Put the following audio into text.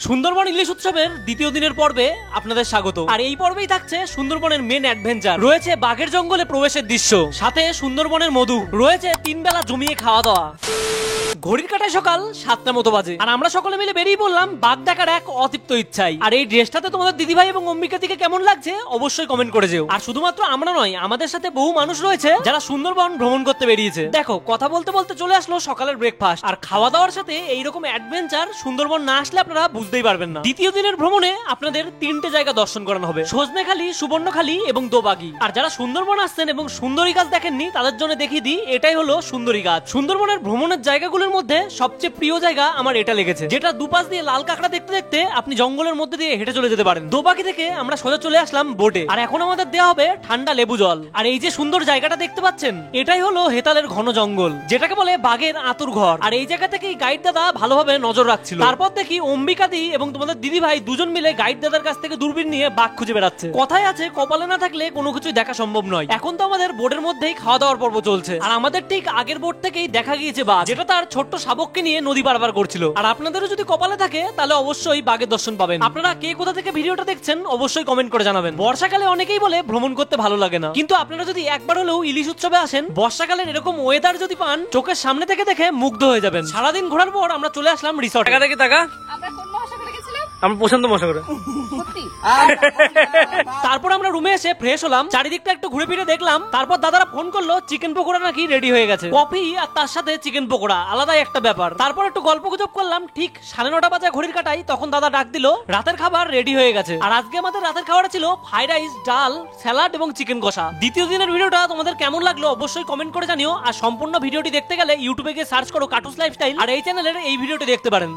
সুন্দরবন ইলিশ উৎসবের দ্বিতীয় দিনের পর্বে আপনাদের স্বাগত। আর এই পর্বেই থাকছে সুন্দরবনের মেন অ্যাডভেঞ্চার। রয়েছে বাঘের জঙ্গলে প্রবেশের দৃশ্য, সাথে সুন্দরবনের মধু, রয়েছে 3 বেলা জমিয়ে খাওয়া দাওয়া। ঘড়ির কাটায় সকাল 7টা মতো বাজে, আর আমরা সকলে মিলে বেরিয়ে পড়লাম বাঘ দেখার এক অতৃপ্ত ইচ্ছায়। আর এই ড্রেসটাতে তোমাদের দিদিভাই এবং অম্বিকা দিকে কেমন লাগছে অবশ্যই কমেন্ট করে যেও। আর শুধুমাত্র আমরা নয়, আমাদের সাথে বহু মানুষ রয়েছে যারা সুন্দরবন ভ্রমণ করতে বেরিয়েছে। দেখো, কথা বলতে বলতে চলে আসলো সকালের ব্রেকফাস্ট, আর খাওয়া দাওয়ার সাথে এইরকম অ্যাডভেঞ্চার সুন্দরবন না আসলে আপনারা বুঝতেই পারবেন না। দ্বিতীয় দিনের ভ্রমণে আপনাদের 3টে জায়গা দর্শন করানো হবে, সজনেখালি, সুবর্ণখালি এবং দোবাগি। আর যারা সুন্দরবন আসছেন এবং সুন্দরী গাছ দেখেননি তাদের জন্য দেখিয়ে দিই, এটাই হলো সুন্দরী গাছ। সুন্দরবনের ভ্রমণের জায়গাগুলোর মধ্যে সবচেয়ে প্রিয় জায়গা আমার এটা লেগেছে, যেটা দুপাশ দিয়ে লাল কাঁকড়া দেখতে দেখতে আপনি জঙ্গলের মধ্যে দিয়ে হেঁটে চলে যেতে পারেন। দোবাগি থেকে আমরা সোজা চলে আসলাম বোটে, আর এখন আমাদের দেওয়া হবে ঠান্ডা লেবু জল। আর এই যে সুন্দর জায়গাটা দেখতে পাচ্ছেন, এটাই হলো হেতালের ঘন জঙ্গল, যেটাকে বলে বাঘের আতুর ঘর। আর এই জায়গা থেকেই গাইড দাদা ভালোভাবে নজর রাখছিল। তারপর দেখি অম্বিকা দি এবং তোমাদের দিদি ভাই দুজন মিলে গাইড দাদার কাছ থেকে দূরবীন নিয়ে বাঘ খুঁজে বেড়াচ্ছে। কথায় আছে, কপালে না থাকলে কোনো কিছুই দেখা সম্ভব নয়। এখন তো আমাদের বোটের মধ্যেই খাওয়া দাওয়ার পর্ব চলছে, আর আমাদের ঠিক আগের বোট থেকেই দেখা গিয়েছে বাঘ, যেটা তার ছোট্ট শাবককে নিয়ে নদী পারাপার করছিল। আর আপনাদেরও যদি কপালে থাকে তাহলে অবশ্যই বাঘের দর্শন পাবেন। আপনারা কে কোথা থেকে ভিডিওটা দেখছেন অবশ্যই কমেন্ট করে জানাবেন। বর্ষাকালে অনেকেই বলে ভ্রমণ করতে ভালো লাগে না, কিন্তু আপনারা যদি একবার হলেও ইলিশ উৎসবে আসেন, বর্ষাকালের এরকম ওয়েদার যদি পান, চোখের সামনে থেকে দেখে মুগ্ধ হয়ে যাবেন। সারাদিন ঘোরার পর আমরা চলে আসলাম রিসর্টে। টাকা দেখি টাকা, আমরা প্রশান্ত মহাসাগরে। তারপর আমরা রুমে এসে ফ্রেশ হলাম, চারিদিকটা একটু ঘুরে ফিরে দেখলাম। তারপর দাদারা ফোন করলো চিকেন পকোড়া নাকি রেডি হয়ে গেছে। কফি আর তার সাথে চিকেন পকোড়া আলাদাই একটা ব্যাপার। তারপর একটু গল্প গুজব করলাম, ঠিক 9:30 বাজে ঘড়ির কাটাই তখন দাদা ডাক দিল রাতের খাবার রেডি হয়ে গেছে। আর আজকে আমাদের রাতের খাবার ছিল ফ্রাইড রাইস, ডাল, স্যালাড এবং চিকেন কষা। দ্বিতীয় দিনের ভিডিওটা তোমাদের কেমন লাগলো অবশ্যই কমেন্ট করে জানিও। আর সম্পূর্ণ ভিডিওটি দেখতে গেলে ইউটিউবে গিয়ে সার্চ করো কাটুস লাইফস্টাইল, আর এই চ্যানেলের এই ভিডিওটি দেখতে পারেন।